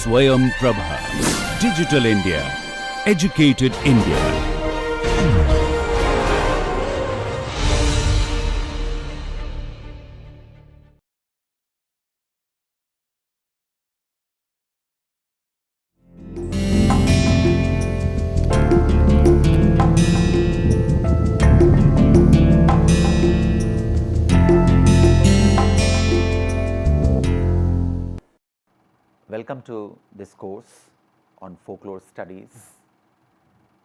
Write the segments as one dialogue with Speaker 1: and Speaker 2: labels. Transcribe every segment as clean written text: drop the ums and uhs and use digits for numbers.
Speaker 1: Swayam Prabha. Digital India. Educated India.
Speaker 2: Welcome to this course on folklore studies.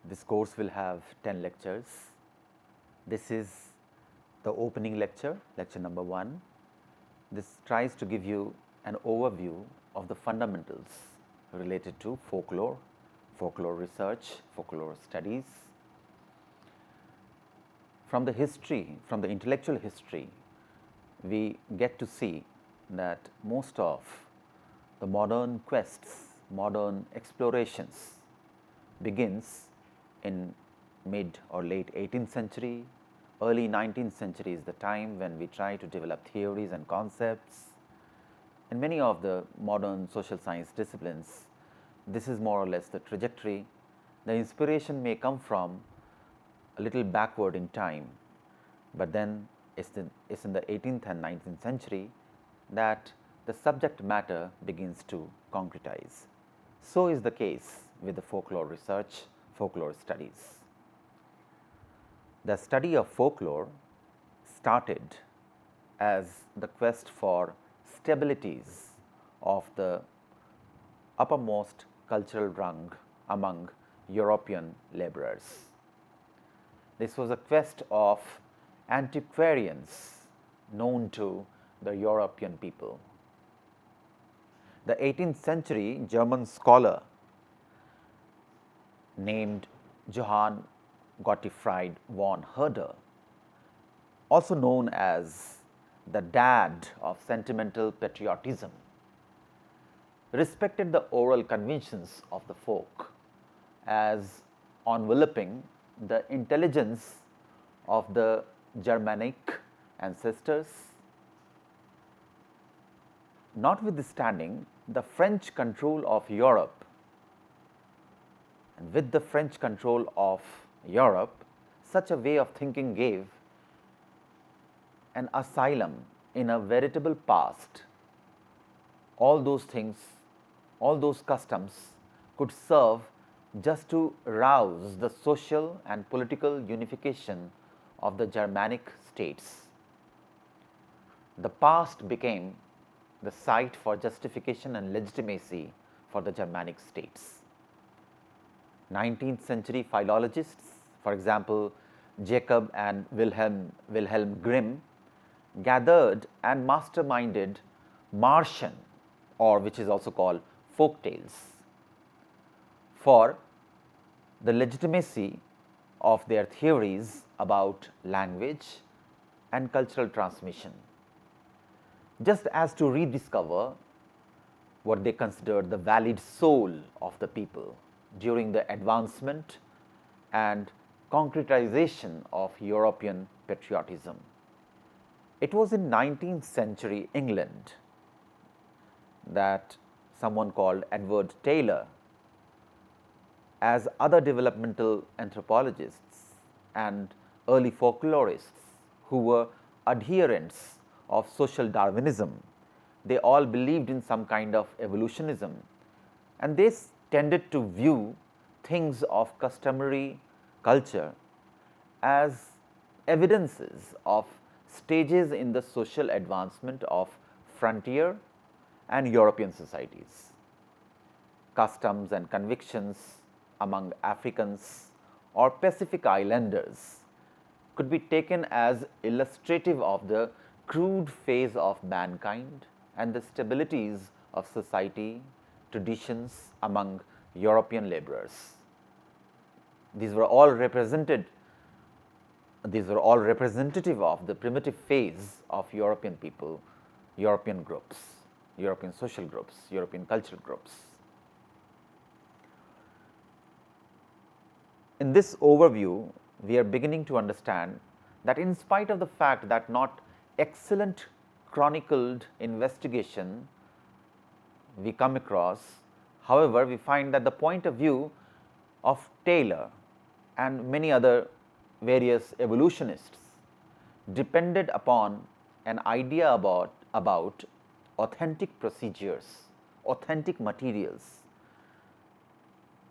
Speaker 2: This course will have 10 lectures. This is the opening lecture, lecture number 1. This tries to give you an overview of the fundamentals related to folklore, folklore research, folklore studies. From the history, from the intellectual history, we get to see that most of the modern quests, modern explorations begins in mid or late 18th century, early 19th century is the time when we try to develop theories and concepts. In many of the modern social science disciplines, this is more or less the trajectory. The inspiration may come from a little backward in time, but then it's in the 18th and 19th century that the subject matter begins to concretize. So is the case with the folklore research, folklore studies. The study of folklore started as the quest for stabilities of the uppermost cultural rung among European laborers. This was a quest of antiquarians known to the European people. The 18th century German scholar named Johann Gottfried von Herder, also known as the dad of sentimental patriotism, respected the oral conventions of the folk as enveloping the intelligence of the Germanic ancestors. Notwithstanding the French control of Europe, and with the French control of Europe, such a way of thinking gave an asylum in a veritable past. All those things, all those customs could serve just to rouse the social and political unification of the Germanic states. The past became the site for justification and legitimacy for the Germanic states. 19th century philologists, for example, Jacob and Wilhelm Grimm, gathered and masterminded Martian, or which is also called folk tales, for the legitimacy of their theories about language and cultural transmission, just as to rediscover what they considered the valid soul of the people during the advancement and concretization of European patriotism. It was in 19th century England that someone called Edward Taylor, as other developmental anthropologists and early folklorists who were adherents of social Darwinism, they all believed in some kind of evolutionism, and they tended to view things of customary culture as evidences of stages in the social advancement of frontier and European societies. Customs and convictions among Africans or Pacific Islanders could be taken as illustrative of the crude phase of mankind and the stabilities of society, traditions among European laborers. These were all representative of the primitive phase of European people, European groups, European social groups, European cultural groups. In this overview, we are beginning to understand that in spite of the fact that not excellent chronicled investigation we come across However, we find that the point of view of Taylor and many other various evolutionists depended upon an idea about authentic procedures, authentic materials,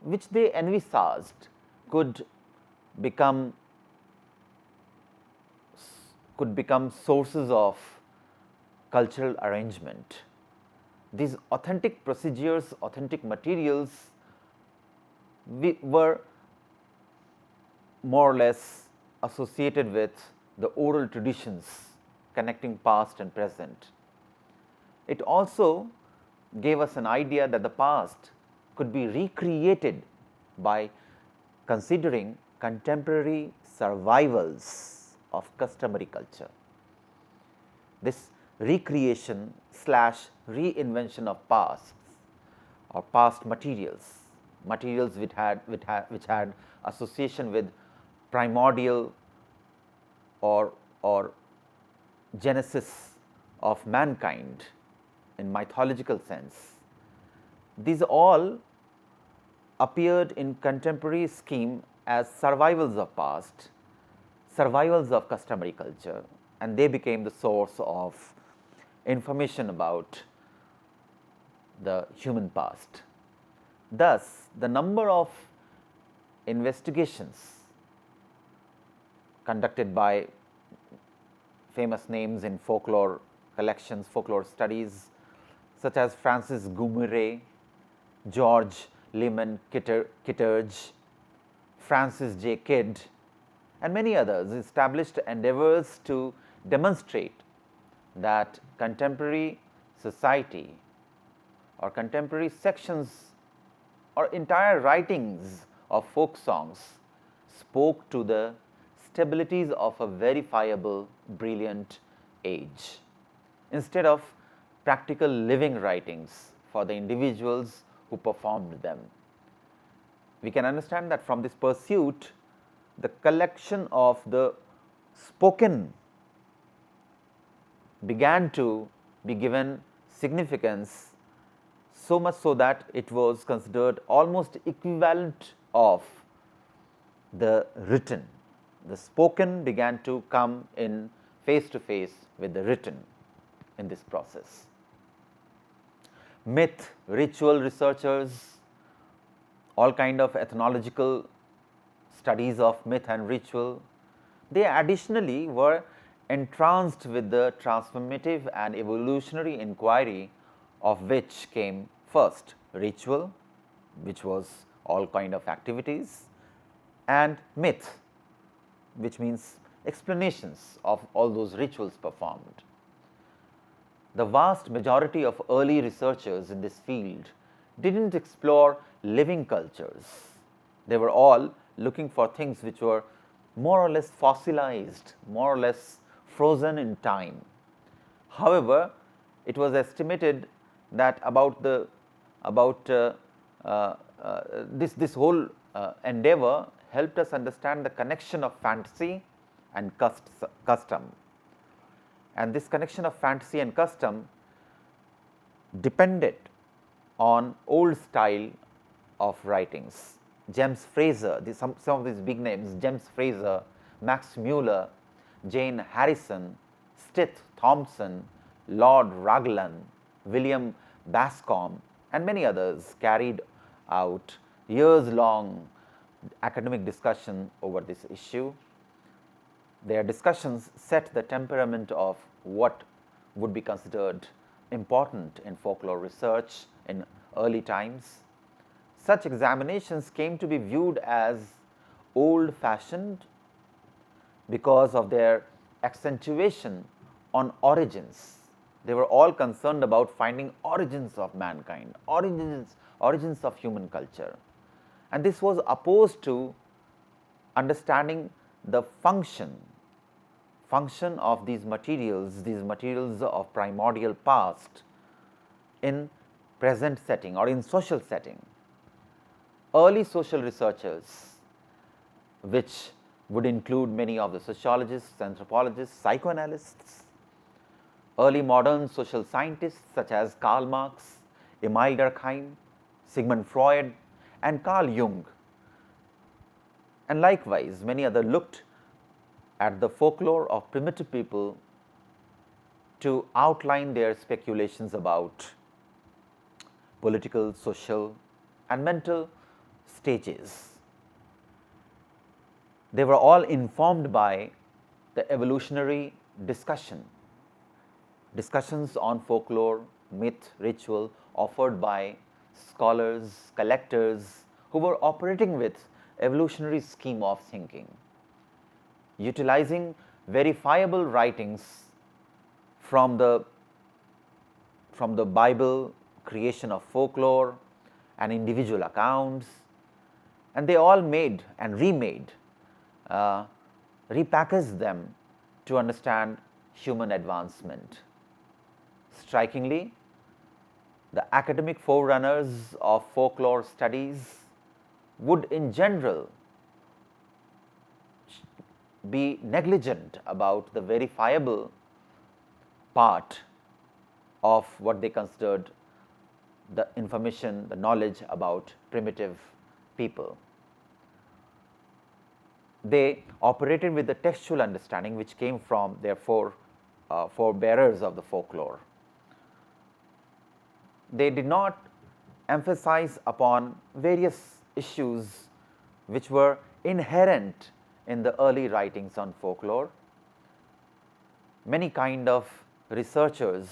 Speaker 2: which they envisaged could become sources of cultural arrangement. These authentic procedures, authentic materials were more or less associated with the oral traditions connecting past and present. It also gave us an idea that the past could be recreated by considering contemporary survivals of customary culture. This recreation slash reinvention of past or past materials, materials which had association with primordial or genesis of mankind in mythological sense. These all appeared in contemporary scheme as survivals of past, survivals of customary culture, and they became the source of information about the human past. Thus, the number of investigations conducted by famous names in folklore collections, folklore studies, such as Francis Goumiret, George Lyman Kitteridge, Francis J. Kidd, and many others, established endeavors to demonstrate that contemporary society or contemporary sections or entire writings of folk songs spoke to the stabilities of a verifiable, brilliant age, instead of practical living writings for the individuals who performed them. We can understand that from this pursuit, the collection of the spoken began to be given significance, so much so that it was considered almost equivalent of the written. The spoken began to come in face to face with the written in this process. Myth, ritual researchers, all kind of ethnological studies of myth and ritual, they additionally were entranced with the transformative and evolutionary inquiry of which came first ritual, which was all kind of activities, and myth, which means explanations of all those rituals performed. The vast majority of early researchers in this field didn't explore living cultures. They were all looking for things which were more or less fossilized, more or less frozen in time. However, it was estimated that this whole endeavor helped us understand the connection of fantasy and custom. And this connection of fantasy and custom depended on old style of writings. James Frazer, some of these big names, James Frazer, Max Muller, Jane Harrison, Stith Thompson, Lord Raglan, William Bascom, and many others carried out years-long academic discussion over this issue. Their discussions set the temperament of what would be considered important in folklore research in early times. Such examinations came to be viewed as old-fashioned because of their accentuation on origins. They were all concerned about finding origins of mankind, origins of human culture. And this was opposed to understanding the function of these materials of primordial past in present setting or in social setting. Early social researchers, which would include many of the sociologists, anthropologists, psychoanalysts, early modern social scientists such as Karl Marx, Emile Durkheim, Sigmund Freud and Carl Jung, and likewise many others looked at the folklore of primitive people to outline their speculations about political, social and mental stages. They were all informed by the evolutionary discussions on folklore, myth, ritual offered by scholars, collectors who were operating with evolutionary scheme of thinking, utilizing verifiable writings from the Bible, creation of folklore and individual accounts, and they all made and remade, repackaged them to understand human advancement. Strikingly, the academic forerunners of folklore studies would in general be negligent about the verifiable part of what they considered the information, the knowledge about primitive people. They operated with the textual understanding which came from their forebearers of the folklore. They did not emphasize upon various issues which were inherent in the early writings on folklore. Many kind of researchers,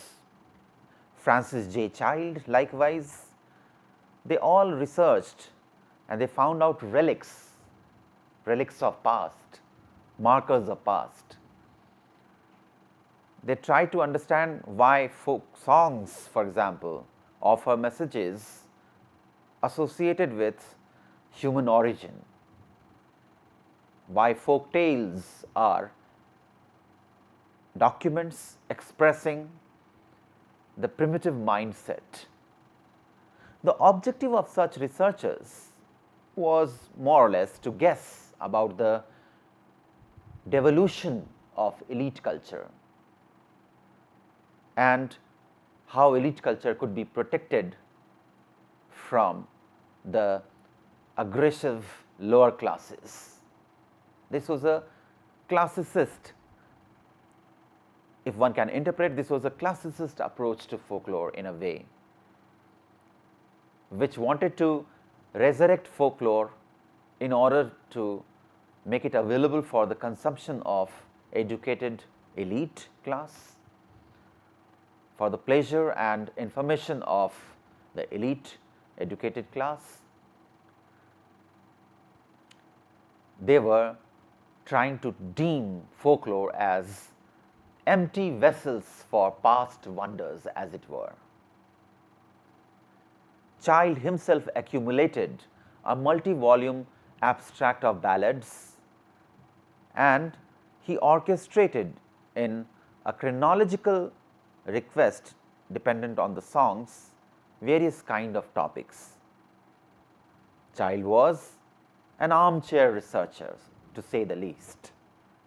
Speaker 2: Francis J. Child likewise, they all researched and they found out relics of past, markers of past. They tried to understand why folk songs, for example, offer messages associated with human origin, why folk tales are documents expressing the primitive mindset. The objective of such researchers was more or less to guess about the devolution of elite culture and how elite culture could be protected from the aggressive lower classes. This was a classicist, if one can interpret, this was a classicist approach to folklore in a way, which wanted to resurrect folklore in order to make it available for the consumption of educated elite class, for the pleasure and information of the elite educated class. They were trying to deem folklore as empty vessels for past wonders, as it were. Child himself accumulated a multi-volume abstract of ballads, and he orchestrated in a chronological request dependent on the songs various kind of topics. Child was an armchair researcher, to say the least,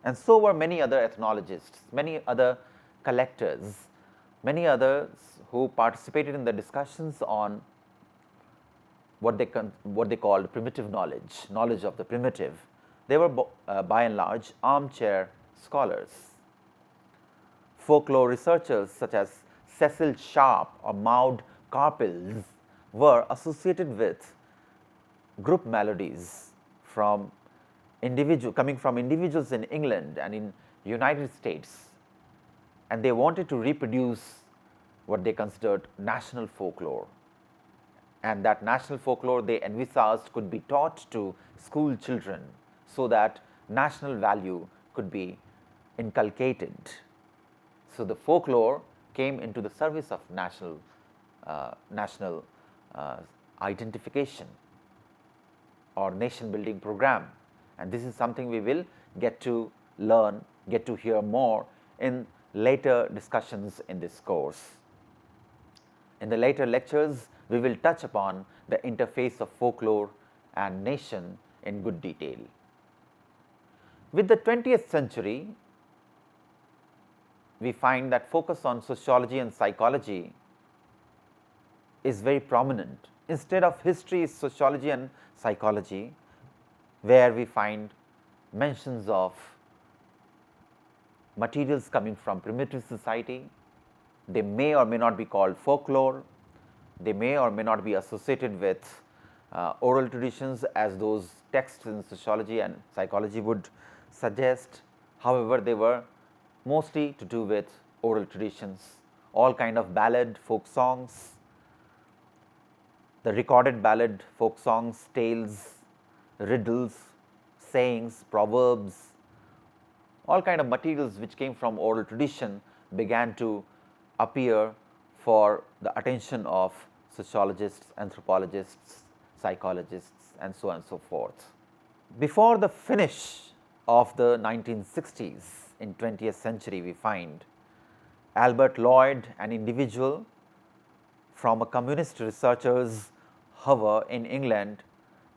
Speaker 2: and so were many other ethnologists, many other collectors, many others who participated in the discussions on what they called primitive knowledge of the primitive. They were by and large armchair scholars. Folklore researchers such as Cecil Sharp or Maud Carpels were associated with group melodies from coming from individuals in England and in United States, and they wanted to reproduce what they considered national folklore, and that national folklore they envisaged could be taught to school children so that national value could be inculcated. So the folklore came into the service of national identification or nation building program, and this is something we will get to learn, get to hear more in later discussions in this course. In the later lectures, we will touch upon the interface of folklore and nation in good detail. With the 20th century, we find that focus on sociology and psychology is very prominent Instead of history, sociology and psychology, where we find mentions of materials coming from primitive society. They may or may not be called folklore. They may or may not be associated with oral traditions as those texts in sociology and psychology would suggest. However, they were mostly to do with oral traditions, all kind of ballad, folk songs, the recorded ballad, folk songs, tales, riddles, sayings, proverbs, all kind of materials which came from oral tradition began to appear for the attention of sociologists, anthropologists, psychologists, and so on and so forth. Before the finish of the 1960s, in 20th century, we find Albert Lloyd, an individual from a communist researchers' hover in England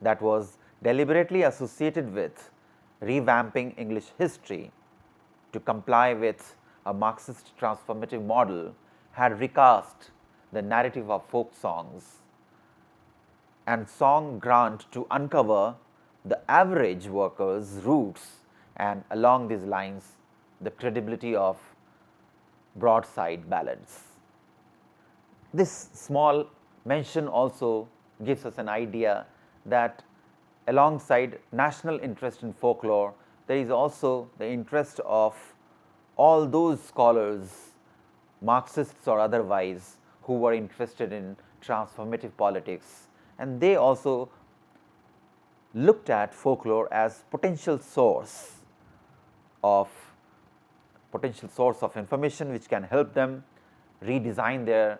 Speaker 2: that was deliberately associated with revamping English history to comply with a Marxist transformative model, had recast the narrative of folk songs and song grant to uncover the average worker's roots, and along these lines the credibility of broadside ballads. This small mention also gives us an idea that alongside national interest in folklore, there is also the interest of all those scholars, Marxists or otherwise, who were interested in transformative politics, and they also looked at folklore as potential source of information which can help them redesign their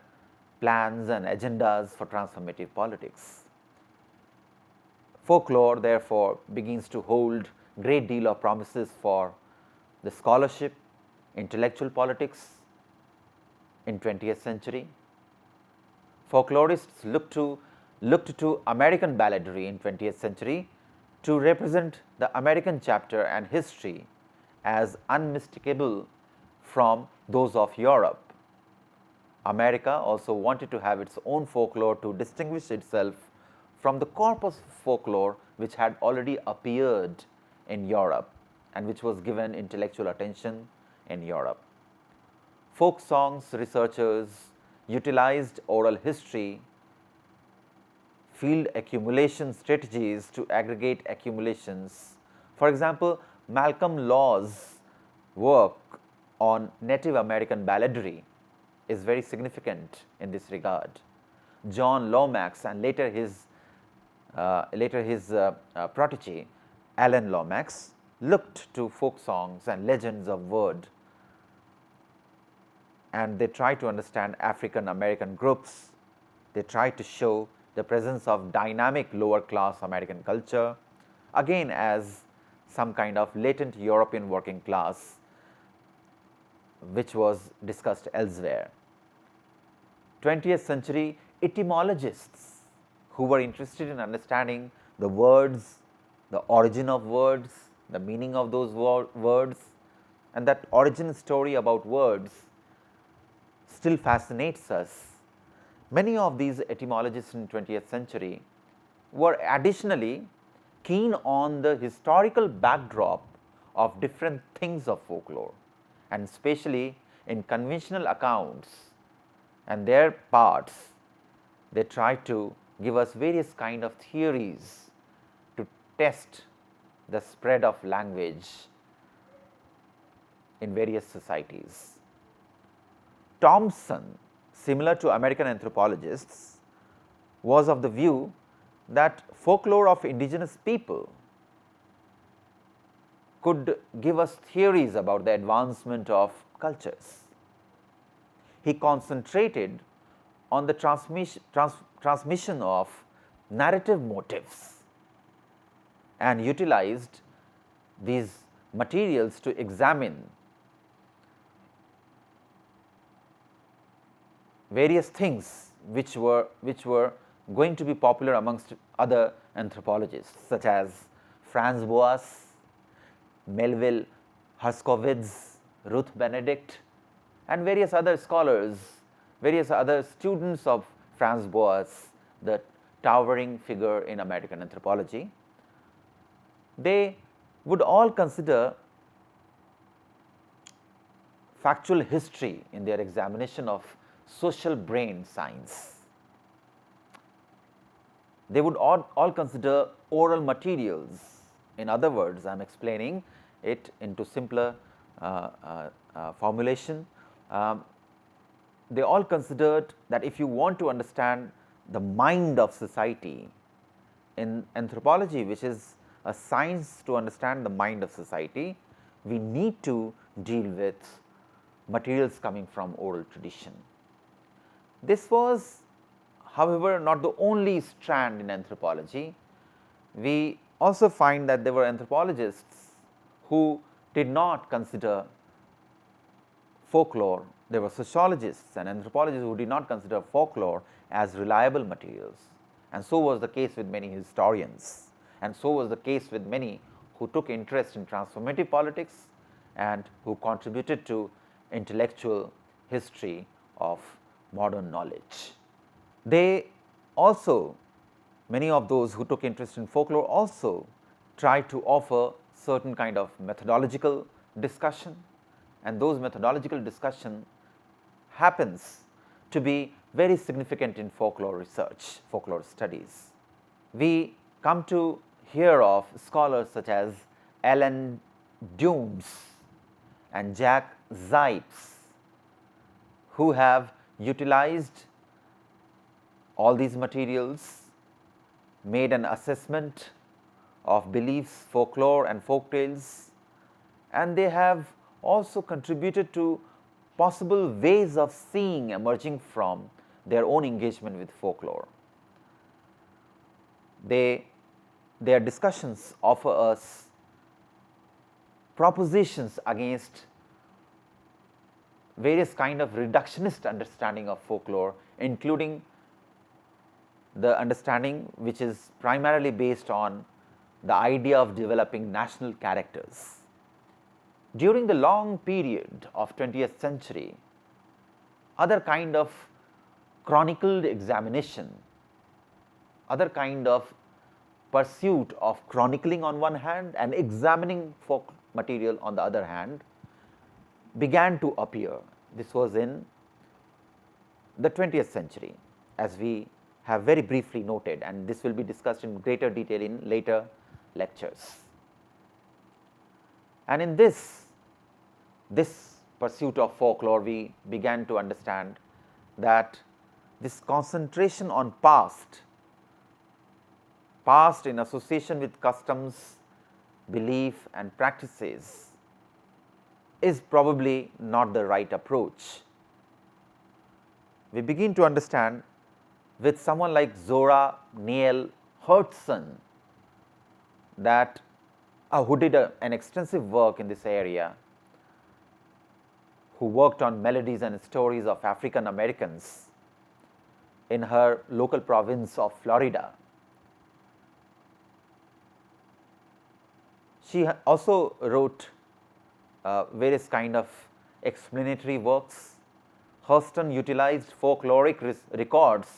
Speaker 2: plans and agendas for transformative politics. Folklore therefore begins to hold great deal of promises for the scholarship, intellectual politics in 20th century. Folklorists looked to American balladry in 20th century to represent the American chapter and history as unmistakable from those of Europe. America also wanted to have its own folklore to distinguish itself from the corpus of folklore which had already appeared in Europe and which was given intellectual attention in Europe. Folk songs researchers utilized oral history, field accumulation strategies to aggregate accumulations. For example, Malcolm Law's work on Native American balladry is very significant in this regard. John Lomax and later his protege Alan Lomax looked to folk songs and legends of word, and they tried to understand African American groups. They tried to show the presence of dynamic lower class American culture, again as some kind of latent European working class which was discussed elsewhere. 20th century etymologists who were interested in understanding the words, the origin of words, the meaning of those words, and that origin story about words still fascinates us. Many of these etymologists in 20th century were additionally keen on the historical backdrop of different things of folklore, and especially in conventional accounts and their parts, they try to give us various kind of theories to test the spread of language in various societies. Thompson, similar to American anthropologists, was of the view that folklore of indigenous people could give us theories about the advancement of cultures. He concentrated on the transmission of narrative motifs and utilized these materials to examine various things which were going to be popular amongst other anthropologists, such as Franz Boas, Melville Herskowitz, Ruth Benedict, and various other scholars, various other students of Franz Boas, the towering figure in American anthropology. They would all consider factual history in their examination of social brain science. They would all consider oral materials. In other words, I am explaining it into simpler formulation. They all considered that if you want to understand the mind of society in anthropology, which is a science to understand the mind of society, we need to deal with materials coming from oral tradition. This was, however, not the only strand in anthropology. We also find that there were anthropologists who did not consider folklore. There were sociologists and anthropologists who did not consider folklore as reliable materials, and so was the case with many historians, and so was the case with many who took interest in transformative politics and who contributed to intellectual history of modern knowledge. They also, many of those who took interest in folklore also tried to offer certain kind of methodological discussion, and those methodological discussion happens to be very significant in folklore research, folklore studies. We come to hear of scholars such as Alan Dooms and Jack Zipes, who have utilized all these materials, made an assessment of beliefs, folklore and folk tales, and they have also contributed to possible ways of seeing emerging from their own engagement with folklore. Their discussions offer us propositions against various kind of reductionist understanding of folklore, including the understanding which is primarily based on the idea of developing national characters. During the long period of 20th century, other kind of chronicled examination, other kind of pursuit of chronicling on one hand and examining folk material on the other hand began to appear. This was in the 20th century, as we have very briefly noted, and this will be discussed in greater detail in later lectures. And in this pursuit of folklore, we began to understand that this concentration on past in association with customs, belief and practices is probably not the right approach. We begin to understand with someone like Zora Neale Hurston that who did an extensive work in this area, who worked on melodies and stories of African Americans in her local province of Florida. She also wrote various kind of explanatory works. Hurston utilized folkloric records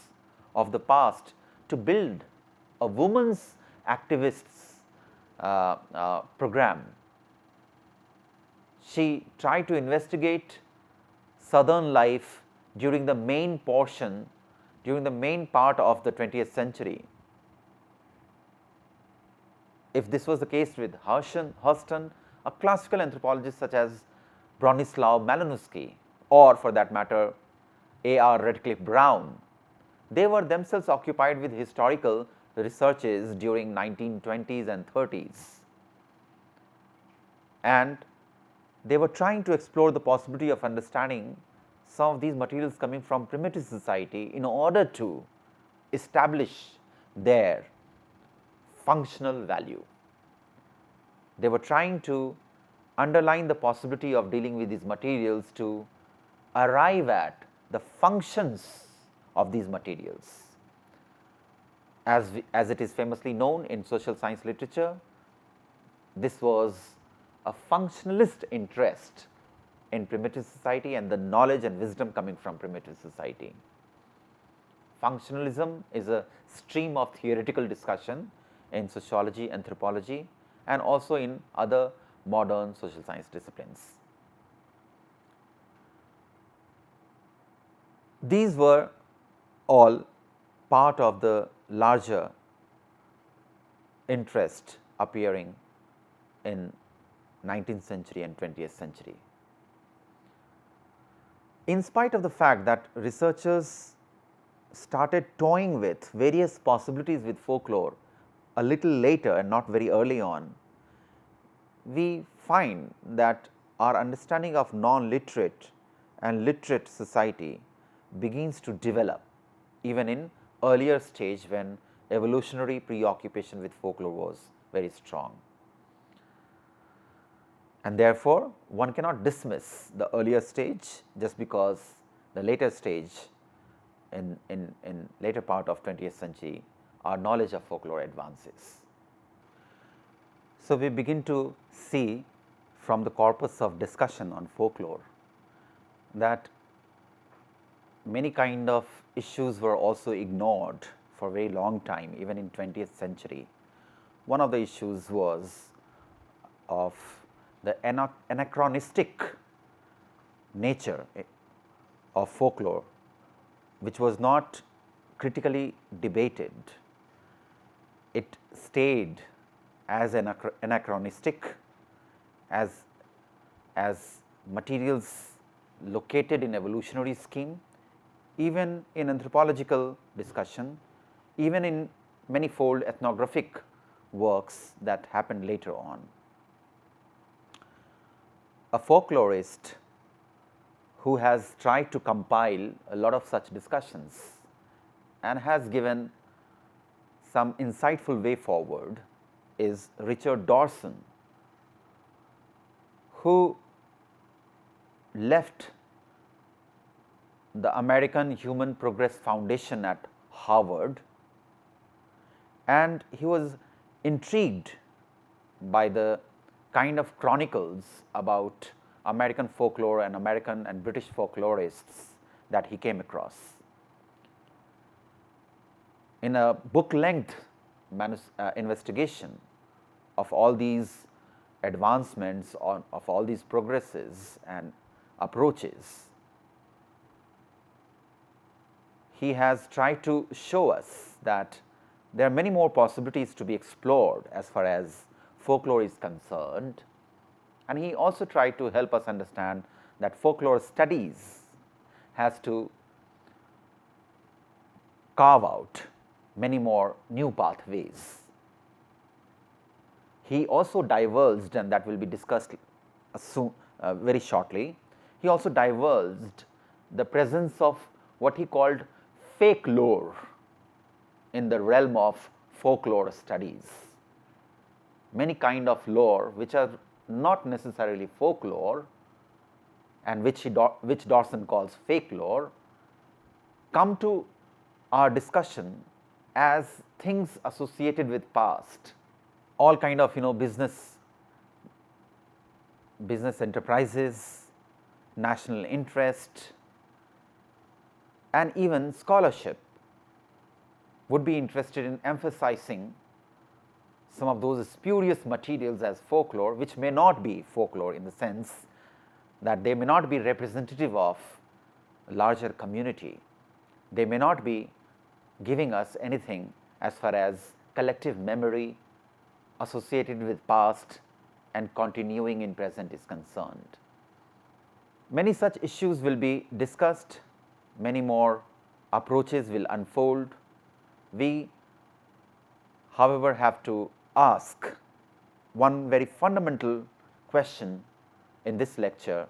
Speaker 2: of the past to build a women's activists program. She tried to investigate Southern life during the main part of the 20th century. If this was the case with Hurston, a classical anthropologist such as Bronislaw Malinowski, or for that matter A.R. Redcliffe Brown, they were themselves occupied with historical researches during 1920s and 30s, and they were trying to explore the possibility of understanding some of these materials coming from primitive society in order to establish their functional value. They were trying to underline the possibility of dealing with these materials to arrive at the functions of these materials. As it is famously known in social science literature, this was a functionalist interest in primitive society and the knowledge and wisdom coming from primitive society. Functionalism is a stream of theoretical discussion in sociology, anthropology, and also in other modern social science disciplines. These were all part of the larger interest appearing in 19th century and 20th century. In spite of the fact that researchers started toying with various possibilities with folklore a little later and not very early on, we find that our understanding of non-literate and literate society begins to develop even in earlier stage when evolutionary preoccupation with folklore was very strong. And therefore, one cannot dismiss the earlier stage just because the later stage in later part of 20th century, our knowledge of folklore advances. So, we begin to see from the corpus of discussion on folklore that many kind of issues were also ignored for a very long time, even in 20th century. One of the issues was of the anachronistic nature of folklore, which was not critically debated. It stayed as anachronistic, as materials located in evolutionary scheme, even in anthropological discussion, even in manifold ethnographic works that happened later on. A folklorist who has tried to compile a lot of such discussions and has given some insightful way forward is Richard Dawson, who left the American Human Progress Foundation at Harvard, and he was intrigued by the kind of chronicles about American folklore and American and British folklorists that he came across. In a book length investigation of all these advancements, of all these progresses and approaches, he has tried to show us that there are many more possibilities to be explored as far as folklore is concerned, and he also tried to help us understand that folklore studies has to carve out many more new pathways. He also divulged, and that will be discussed soon, very shortly, he also divulged the presence of what he called fake lore in the realm of folklore studies. Many kind of lore which are not necessarily folklore and which Dawson calls fake lore come to our discussion as things associated with past, all kind of business enterprises, national interest, and even scholarship would be interested in emphasizing some of those spurious materials as folklore, which may not be folklore in the sense that they may not be representative of a larger community. They may not be giving us anything as far as collective memory associated with past and continuing in present is concerned. Many such issues will be discussed, many more approaches will unfold. We, however, have to ask one very fundamental question in this lecture,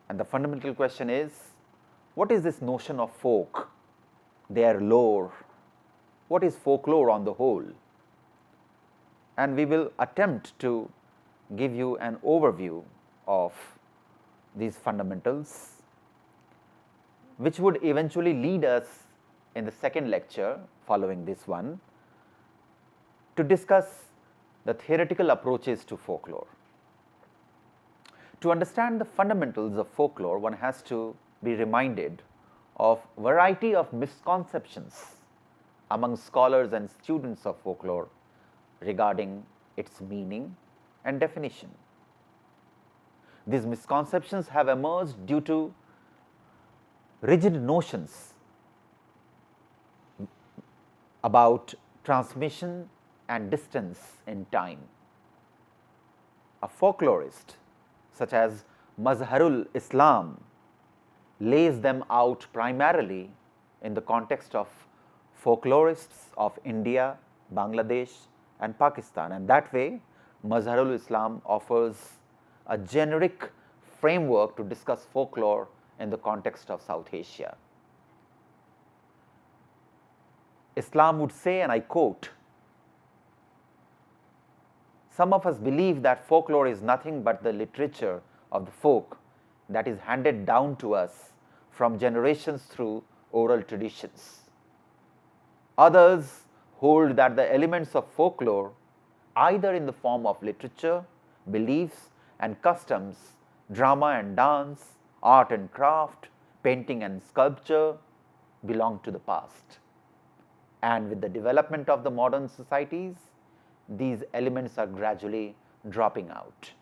Speaker 2: and the fundamental question is, what is this notion of folk, their lore, what is folklore on the whole? And we will attempt to give you an overview of these fundamentals, which would eventually lead us in the second lecture following this one to discuss the theoretical approaches to folklore. To understand the fundamentals of folklore, one has to be reminded of variety of misconceptions among scholars and students of folklore regarding its meaning and definition. These misconceptions have emerged due to rigid notions about transmission and distance in time. A folklorist such as Mazharul Islam lays them out primarily in the context of folklorists of India, Bangladesh and Pakistan, and that way Mazharul Islam offers a generic framework to discuss folklore in the context of South Asia. Islam would say, and I quote, "Some of us believe that folklore is nothing but the literature of the folk that is handed down to us from generations through oral traditions. Others hold that the elements of folklore, either in the form of literature, beliefs and customs, drama and dance, art and craft, painting and sculpture, belong to the past. And with the development of the modern societies, these elements are gradually dropping out."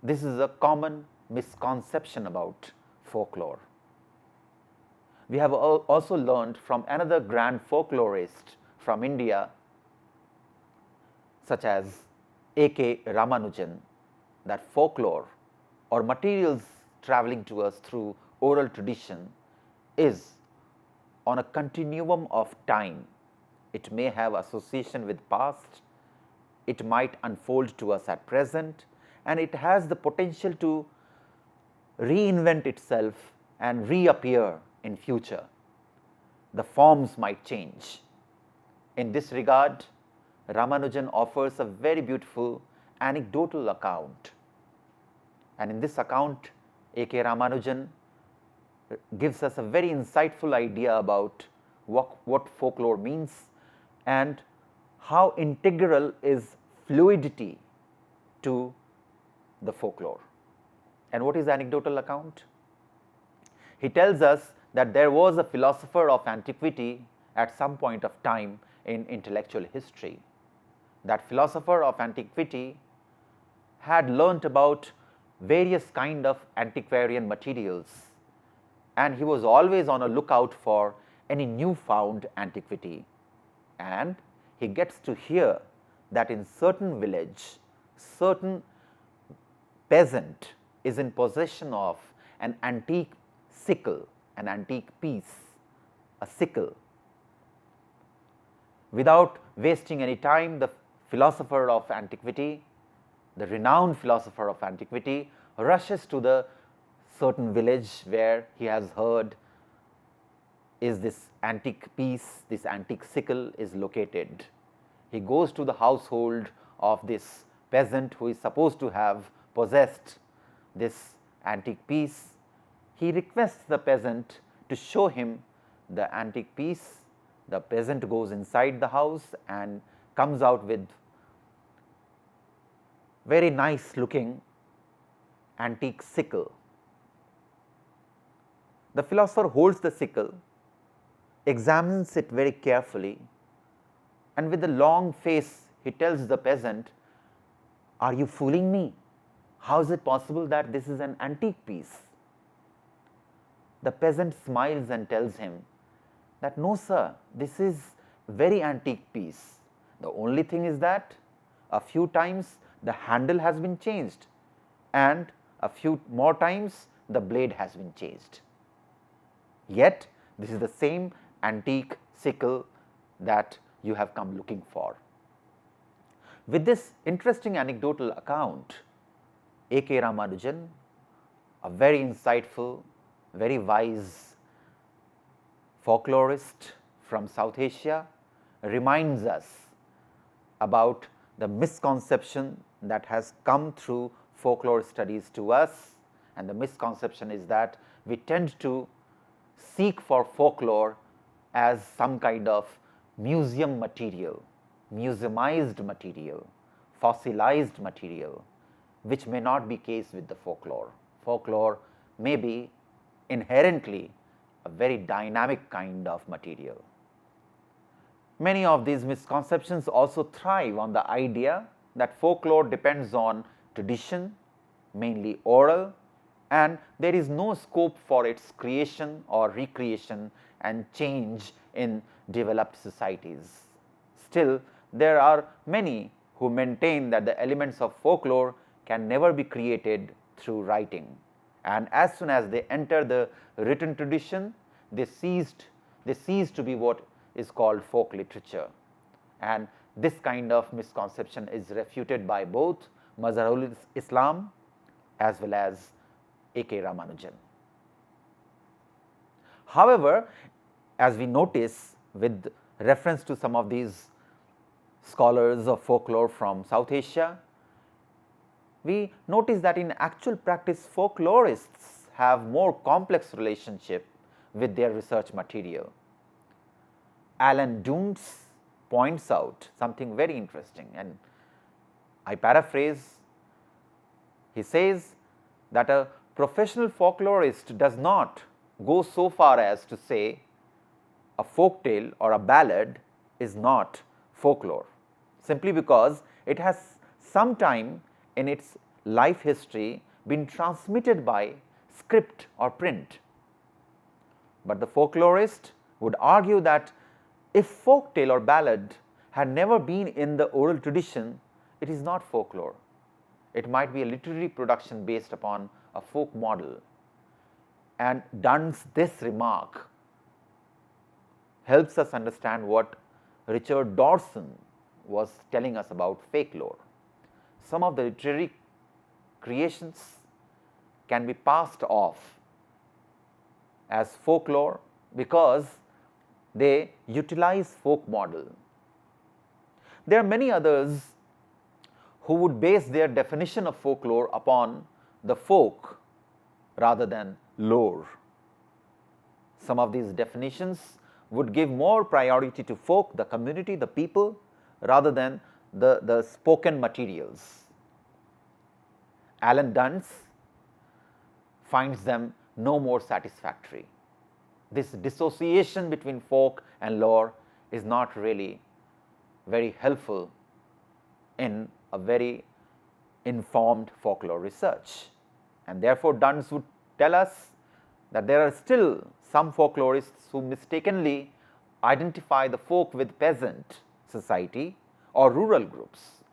Speaker 2: This is a common misconception about folklore. We have also learned from another grand folklorist from India, such as A.K. Ramanujan, that folklore or materials traveling to us through oral tradition is on a continuum of time. It may have association with past, it might unfold to us at present, and it has the potential to reinvent itself and reappear in future. The forms might change. In this regard, Ramanujan offers a very beautiful anecdotal account. And in this account, A.K. Ramanujan gives us a very insightful idea about what folklore means and how integral is fluidity to the folklore. And what is the anecdotal account? He tells us that there was a philosopher of antiquity at some point of time in intellectual history. That philosopher of antiquity had learnt about various kind of antiquarian materials, and he was always on a lookout for any newfound antiquity. And he gets to hear that in certain village, certain peasant is in possession of an antique sickle, an antique piece, a sickle. Without wasting any time, the philosopher of antiquity, the renowned philosopher of antiquity, rushes to the certain village where he has heard is this antique piece, this antique sickle is located. He goes to the household of this peasant who is supposed to have possessed this antique piece. He requests the peasant to show him the antique piece. The peasant goes inside the house and comes out with very nice looking antique sickle. The philosopher holds the sickle, examines it very carefully, and with a long face he tells the peasant, "Are you fooling me? How is it possible that this is an antique piece?" The peasant smiles and tells him that, "No sir, this is very antique piece. The only thing is that a few times the handle has been changed and a few more times the blade has been changed. Yet this is the same antique sickle that you have come looking for." With this interesting anecdotal account, A.K. Ramanujan, a very insightful, very wise folklorist from South Asia, reminds us about the misconception that has come through folklore studies to us, and the misconception is that we tend to seek for folklore as some kind of museum material, museumized material, fossilized material, which may not be case with the folklore. Folklore may be inherently a very dynamic kind of material. Many of these misconceptions also thrive on the idea that folklore depends on tradition, mainly oral, and there is no scope for its creation or recreation and change in developed societies. Still, there are many who maintain that the elements of folklore can never be created through writing, and as soon as they enter the written tradition, they cease to be what is called folk literature. And this kind of misconception is refuted by both Mazharul Islam as well as A.K. Ramanujan. However, as we notice with reference to some of these scholars of folklore from South Asia, we notice that in actual practice folklorists have more complex relationship with their research material. Alan Dunes points out something very interesting, and I paraphrase. He says that a professional folklorist does not go so far as to say a folk tale or a ballad is not folklore, simply because it has sometime in its life history been transmitted by script or print. But the folklorist would argue that if folk tale or ballad had never been in the oral tradition, it is not folklore. It might be a literary production based upon a folk model. And Dunn's this remark helps us understand what Richard Dawson was telling us about folklore. Some of the literary creations can be passed off as folklore because they utilize folk model. There are many others who would base their definition of folklore upon the folk rather than lore. Some of these definitions would give more priority to folk, the community, the people, rather than the spoken materials. Alan Duns finds them no more satisfactory. This dissociation between folk and lore is not really very helpful in a very informed folklore research. And therefore, Duns would tell us that there are still some folklorists who mistakenly identify the folk with peasant society or rural groups.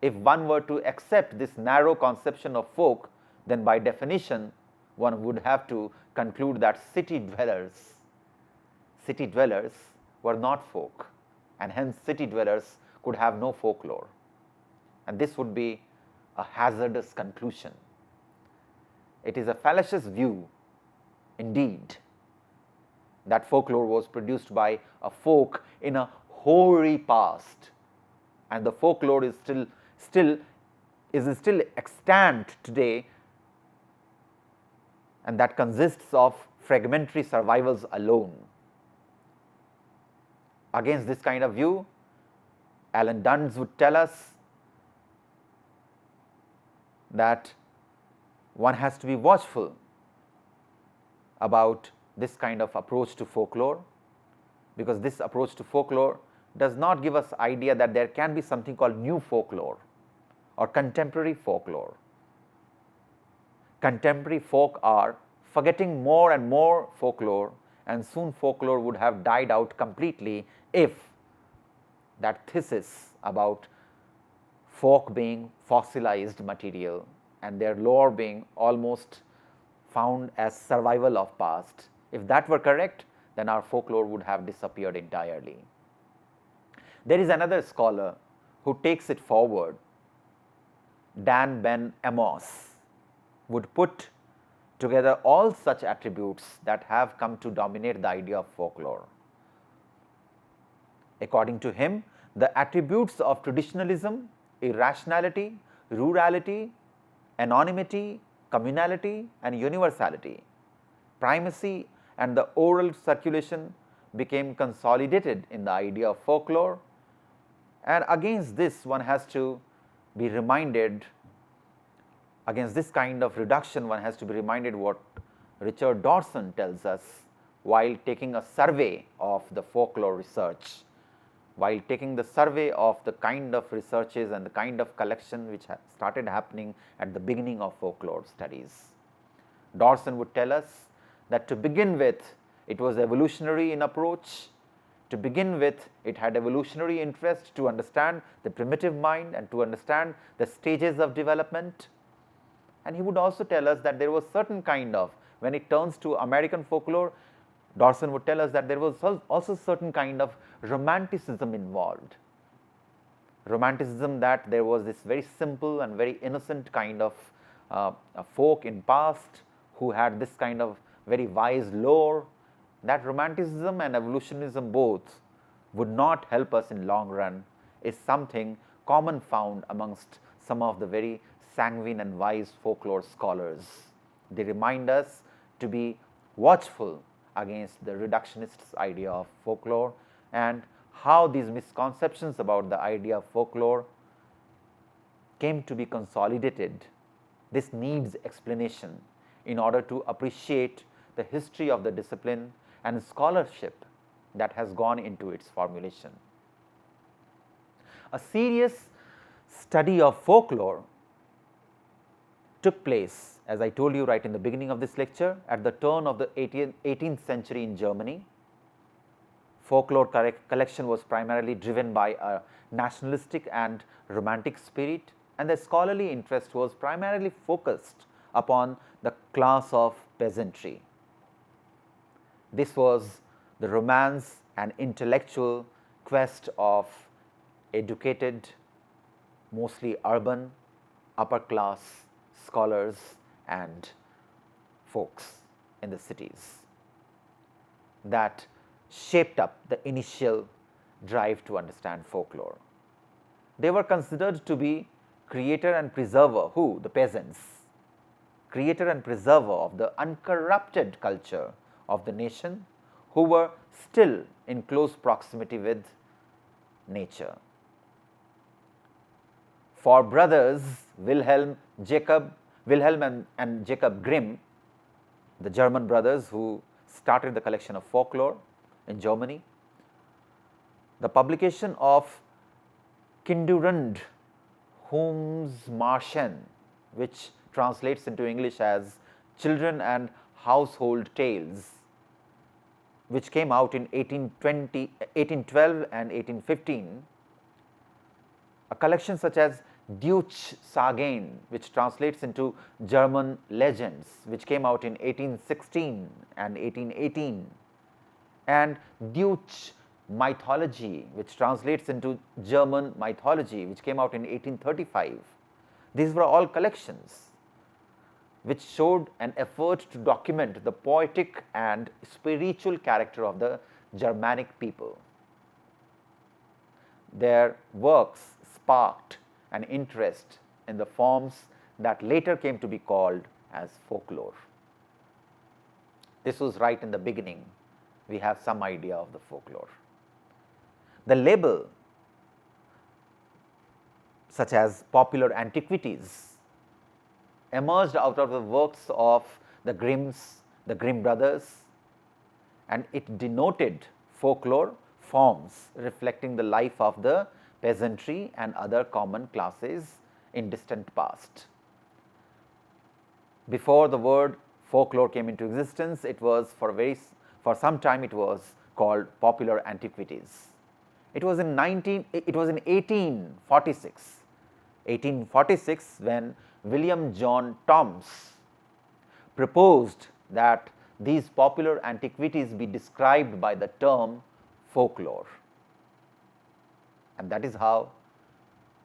Speaker 2: If one were to accept this narrow conception of folk, then by definition one would have to conclude that city dwellers were not folk, and hence city dwellers could have no folklore. And this would be a hazardous conclusion. It is a fallacious view indeed that folklore was produced by a folk in a hoary past, and the folklore is still extant today, and that consists of fragmentary survivals alone. Against this kind of view, Alan Duns would tell us that one has to be watchful about this kind of approach to folklore, because this approach to folklore does not give us idea that there can be something called new folklore or contemporary folklore. Contemporary folk are forgetting more and more folklore, and soon folklore would have died out completely if that thesis about folk being fossilized material and their lore being almost found as survival of past, if that were correct, then our folklore would have disappeared entirely. There is another scholar who takes it forward. Dan Ben Amos would put together all such attributes that have come to dominate the idea of folklore. According to him, the attributes of traditionalism, irrationality, rurality, anonymity, communality and universality, primacy and the oral circulation became consolidated in the idea of folklore, and against this one has to be reminded, against this kind of reduction one has to be reminded what Richard Dawson tells us, while taking a survey of the folklore research, while taking the survey of the kind of researches and the kind of collection which started happening at the beginning of folklore studies. Dawson would tell us that to begin with, it was evolutionary in approach. To begin with, it had evolutionary interest to understand the primitive mind and to understand the stages of development. And he would also tell us that there was certain kind of, when it turns to American folklore, Dawson would tell us that there was also certain kind of romanticism involved. Romanticism, that there was this very simple and very innocent kind of a folk in past who had this kind of very wise lore. That romanticism and evolutionism both would not help us in long run is something common found amongst some of the very sanguine and wise folklore scholars. They remind us to be watchful against the reductionist idea of folklore and how these misconceptions about the idea of folklore came to be consolidated. This needs explanation in order to appreciate the history of the discipline and scholarship that has gone into its formulation. A serious study of folklore took place, as I told you right in the beginning of this lecture, at the turn of the 18th century in Germany. Folklore collection was primarily driven by a nationalistic and romantic spirit, and the scholarly interest was primarily focused upon the class of peasantry. This was the romance and intellectual quest of educated, mostly urban, upper class scholars and folks in the cities that shaped up the initial drive to understand folklore. They were considered to be creator and preserver, who? The peasants, creator and preserver of the uncorrupted culture of the nation, who were still in close proximity with nature. For brothers Wilhelm and Jacob Grimm, the German brothers who started the collection of folklore in Germany, the publication of Kinderund Märchen, which translates into English as Children and Household Tales, which came out in 1812 and 1815, a collection such as Deutsche Sagen, which translates into German Legends, which came out in 1816 and 1818, and Deutsche Mythology, which translates into German Mythology, which came out in 1835. These were all collections which showed an effort to document the poetic and spiritual character of the Germanic people. Their works sparked an interest in the forms that later came to be called as folklore. This was right in the beginning. We have some idea of the folklore. The label, such as popular antiquities, emerged out of the works of the Grimm brothers, and it denoted folklore forms reflecting the life of the peasantry and other common classes in distant past. Before the word folklore came into existence, it was for some time it was called popular antiquities. It was in 1846 when William John Thoms proposed that these popular antiquities be described by the term folklore, and that is how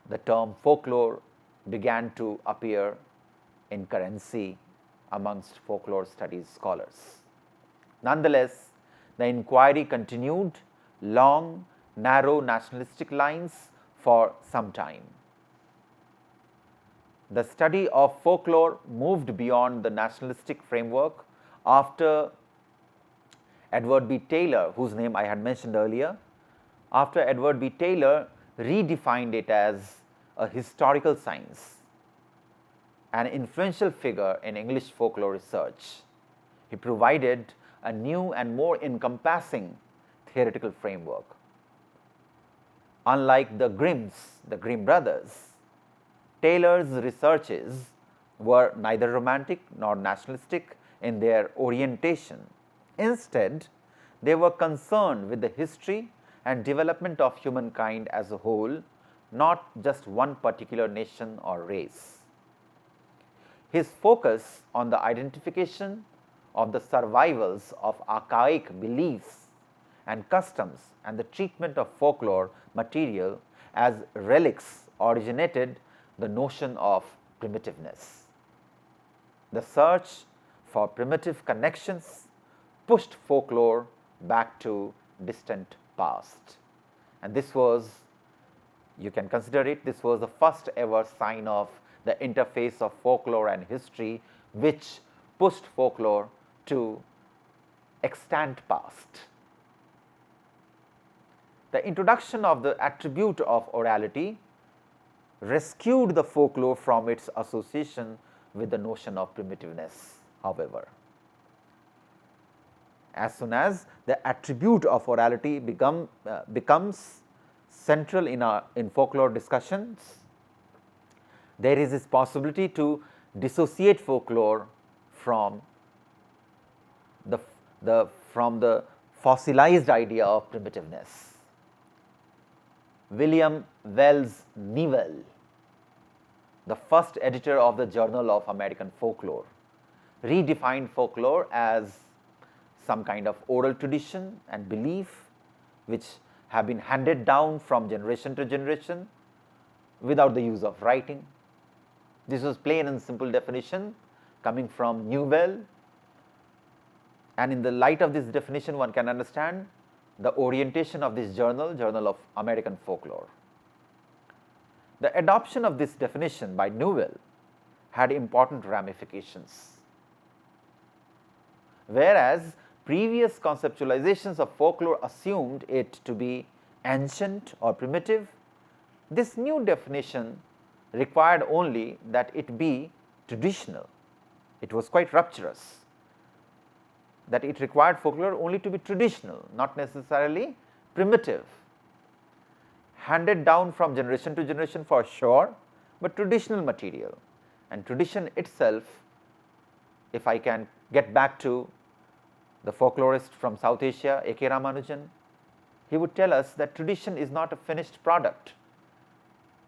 Speaker 2: the term folklore began to appear in currency amongst folklore studies scholars. Nonetheless, the inquiry continued long, narrow nationalistic lines for some time. The study of folklore moved beyond the nationalistic framework after Edward B. Taylor, whose name I had mentioned earlier, after Edward B. Taylor redefined it as a historical science, an influential figure in English folklore research. He provided a new and more encompassing theoretical framework. Unlike the Grimm brothers, Taylor's researches were neither romantic nor nationalistic in their orientation. Instead, they were concerned with the history and development of humankind as a whole, not just one particular nation or race. His focus on the identification of the survivals of archaic beliefs and customs and the treatment of folklore material as relics originated the notion of primitiveness. The search for primitive connections pushed folklore back to distant past, and this was, you can consider it, this was the first ever sign of the interface of folklore and history, which pushed folklore to extant past. The introduction of the attribute of orality rescued the folklore from its association with the notion of primitiveness, however. As soon as the attribute of orality becomes central in folklore discussions, there is this possibility to dissociate folklore from the fossilized idea of primitiveness. William Wells Newell, the first editor of the Journal of American Folklore, redefined folklore as some kind of oral tradition and belief which have been handed down from generation to generation without the use of writing. This was plain and simple definition coming from Newell, and in the light of this definition one can understand the orientation of this journal, Journal of American Folklore. The adoption of this definition by Newell had important ramifications. Whereas previous conceptualizations of folklore assumed it to be ancient or primitive, this new definition required only that it be traditional. It was quite rupturous, that it required folklore only to be traditional, not necessarily primitive, handed down from generation to generation for sure, but traditional material. And tradition itself, if I can get back to the folklorist from South Asia, A.K. Ramanujan, he would tell us that tradition is not a finished product.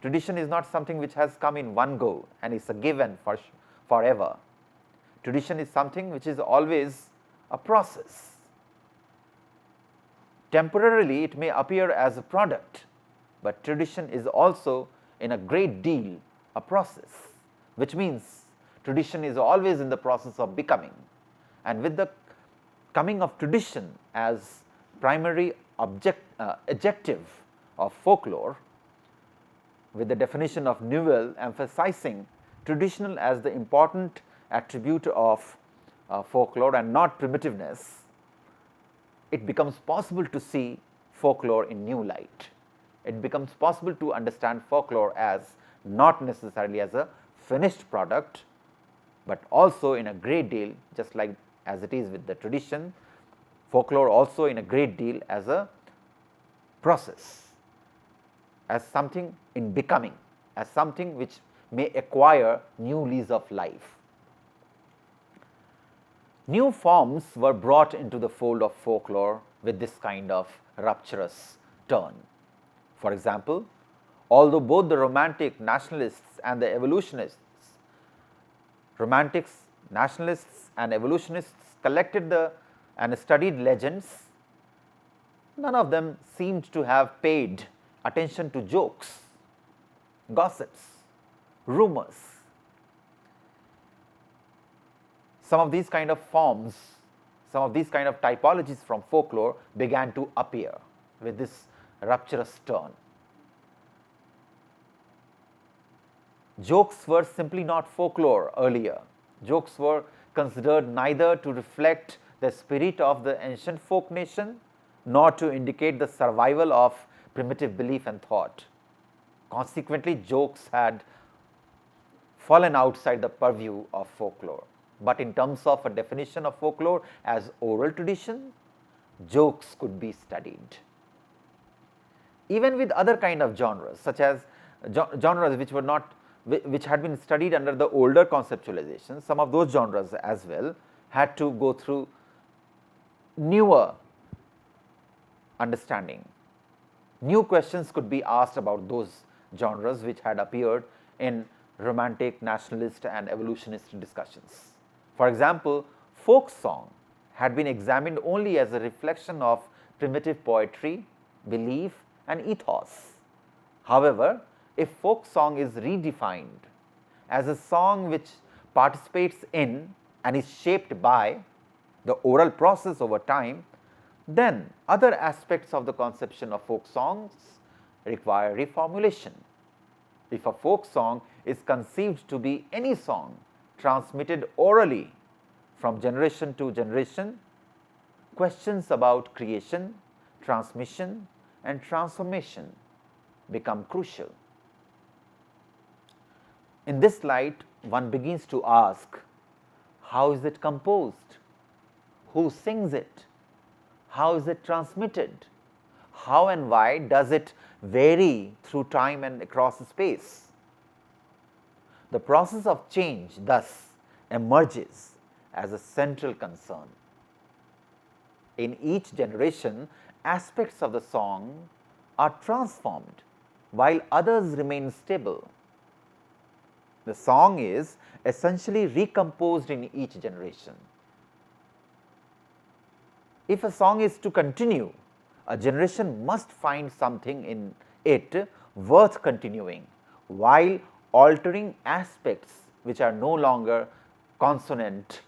Speaker 2: Tradition is not something which has come in one go and is a given forever. Tradition is something which is always a process. Temporarily it may appear as a product, but tradition is also in a great deal a process, which means tradition is always in the process of becoming. And with the coming of tradition as primary adjective of folklore, with the definition of Newell emphasizing traditional as the important attribute of folklore and not primitiveness, it becomes possible to see folklore in new light. It becomes possible to understand folklore as not necessarily as a finished product, but also in a great deal, just like as it is with the tradition, folklore also in a great deal as a process, as something in becoming, as something which may acquire new lease of life. New forms were brought into the fold of folklore with this kind of rapturous turn. For example, although both the romantic nationalists and the evolutionists, romantics, nationalists and evolutionists collected and studied legends, none of them seemed to have paid attention to jokes, gossips, rumors. Some of these kind of forms, some of these kind of typologies from folklore began to appear with this rapturous turn. Jokes were simply not folklore earlier. Jokes were considered neither to reflect the spirit of the ancient folk nation nor to indicate the survival of primitive belief and thought. Consequently, jokes had fallen outside the purview of folklore. but in terms of a definition of folklore as oral tradition, jokes could be studied. Even with other kind of genres, such as genres which were not, which had been studied under the older conceptualization, some of those genres as well had to go through newer understanding. New questions could be asked about those genres which had appeared in romantic, nationalist and evolutionist discussions. For example, folk song had been examined only as a reflection of primitive poetry, belief and ethos. However, if folk song is redefined as a song which participates in and is shaped by the oral process over time, then other aspects of the conception of folk songs require reformulation. If a folk song is conceived to be any song transmitted orally from generation to generation, questions about creation, transmission and transformation become crucial. In this light, one begins to ask, how is it composed? Who sings it? How is it transmitted? How and why does it vary through time and across space? The process of change thus emerges as a central concern. In each generation, aspects of the song are transformed while others remain stable. The song is essentially recomposed in each generation. If a song is to continue, a generation must find something in it worth continuing, while altering aspects which are no longer consonant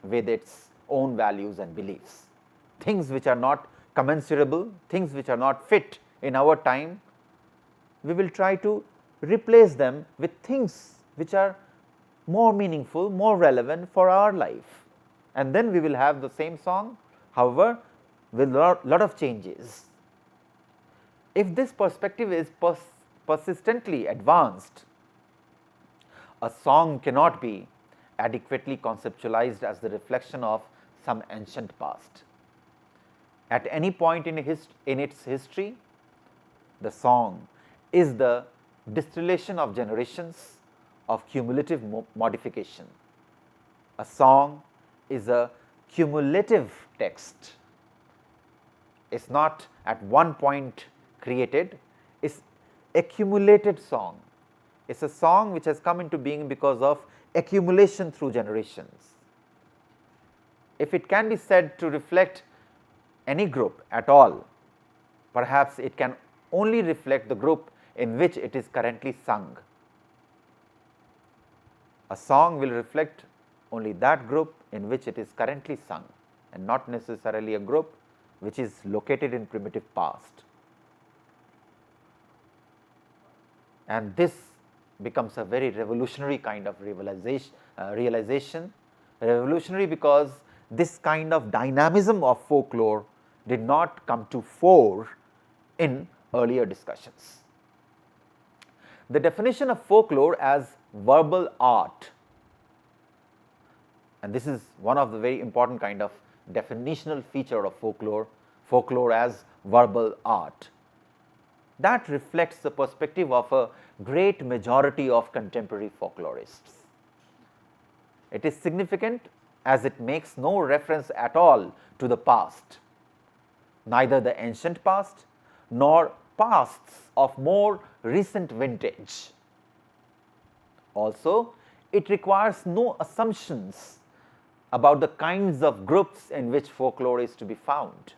Speaker 2: with its own values and beliefs. Things which are not commensurable, things which are not fit in our time, we will try to replace them with things which are more meaningful, more relevant for our life, and then we will have the same song, however, with a lot of changes. If this perspective is persistently advanced, a song cannot be adequately conceptualized as the reflection of some ancient past. At any point in its history, the song is the distillation of generations of cumulative modification. A song is a cumulative text. It is not at one point created, it is accumulated song. It is a song which has come into being because of accumulation through generations. If it can be said to reflect any group at all, perhaps it can only reflect the group in which it is currently sung. A song will reflect only that group in which it is currently sung, and not necessarily a group which is located in primitive past. And this becomes a very revolutionary kind of realization, revolutionary because this kind of dynamism of folklore did not come to fore in earlier discussions. The definition of folklore as verbal art, and this is one of the very important kind of definitional feature of folklore, folklore as verbal art. That reflects the perspective of a great majority of contemporary folklorists. It is significant as it makes no reference at all to the past, neither the ancient past nor pasts of more recent vintage. Also, it requires no assumptions about the kinds of groups in which folklore is to be found.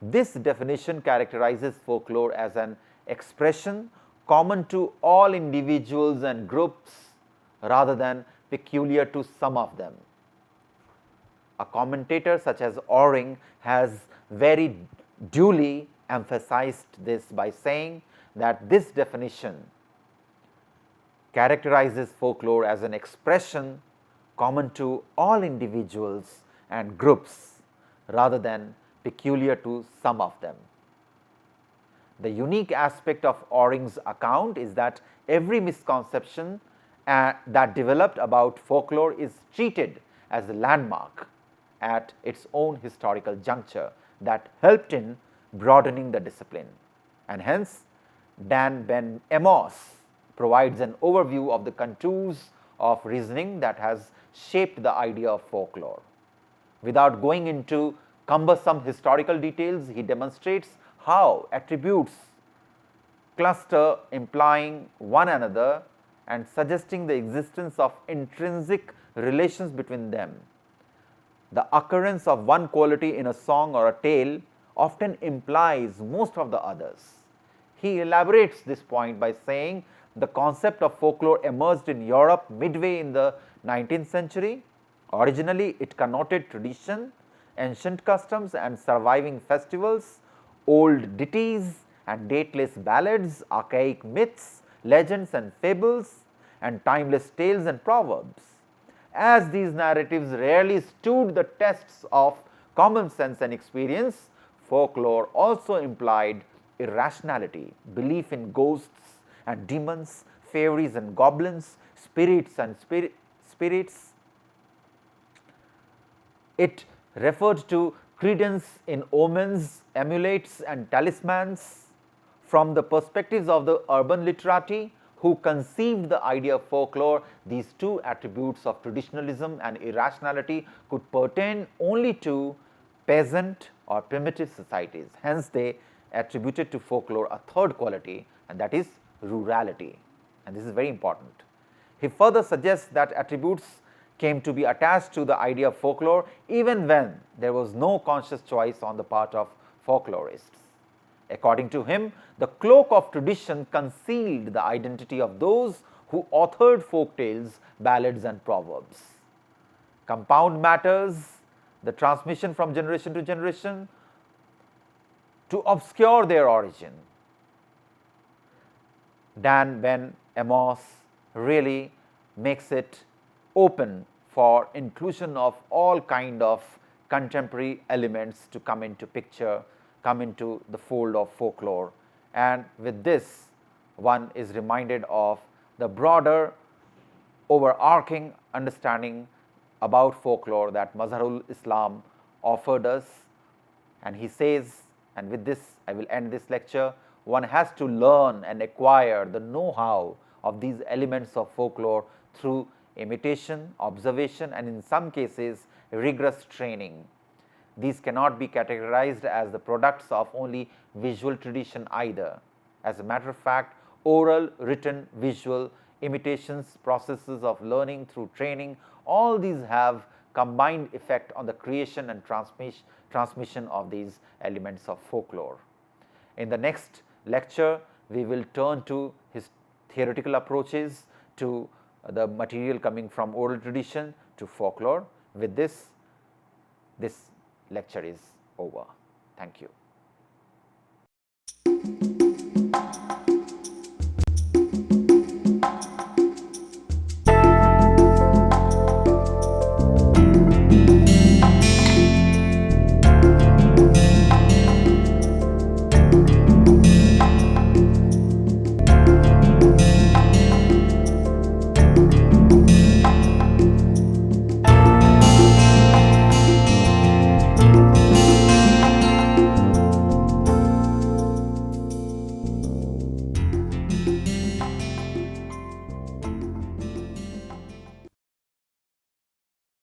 Speaker 2: This definition characterizes folklore as an expression common to all individuals and groups rather than peculiar to some of them. A commentator such as Oring has very duly emphasized this by saying that this definition characterizes folklore as an expression common to all individuals and groups rather than peculiar to some of them. The unique aspect of Oring's account is that every misconception that developed about folklore is treated as a landmark at its own historical juncture that helped in broadening the discipline. And hence, Dan Ben Amos provides an overview of the contours of reasoning that has shaped the idea of folklore. Without going into cumbersome historical details, he demonstrates how attributes cluster implying one another and suggesting the existence of intrinsic relations between them. The occurrence of one quality in a song or a tale often implies most of the others. He elaborates this point by saying the concept of folklore emerged in Europe midway in the 19th century. Originally, it connoted tradition, ancient customs and surviving festivals, old ditties and dateless ballads, archaic myths, legends and fables, and timeless tales and proverbs. As these narratives rarely stood the tests of common sense and experience, folklore also implied irrationality, belief in ghosts and demons, fairies and goblins, spirits and spirits. It referred to credence in omens, amulets and talismans. From the perspectives of the urban literati who conceived the idea of folklore, these two attributes of traditionalism and irrationality could pertain only to peasant or primitive societies. Hence, they attributed to folklore a third quality, and that is rurality, and this is very important. He further suggests that attributes came to be attached to the idea of folklore even when there was no conscious choice on the part of folklorists. According to him, the cloak of tradition concealed the identity of those who authored folk tales, ballads and proverbs. Compound matters, the transmission from generation to generation, to obscure their origin. Dan Ben Amos really makes it open for inclusion of all kind of contemporary elements to come into picture, come into the fold of folklore, and with this one is reminded of the broader overarching understanding about folklore that Mazharul Islam offered us. And he says, and with this I will end this lecture, one has to learn and acquire the know-how of these elements of folklore through imitation, observation and in some cases rigorous training. These cannot be categorized as the products of only visual tradition either. As a matter of fact, oral, written, visual, imitations, processes of learning through training, all these have combined effect on the creation and transmission of these elements of folklore. In the next lecture, we will turn to his theoretical approaches to the material coming from oral tradition to folklore. With this lecture is over. Thank you.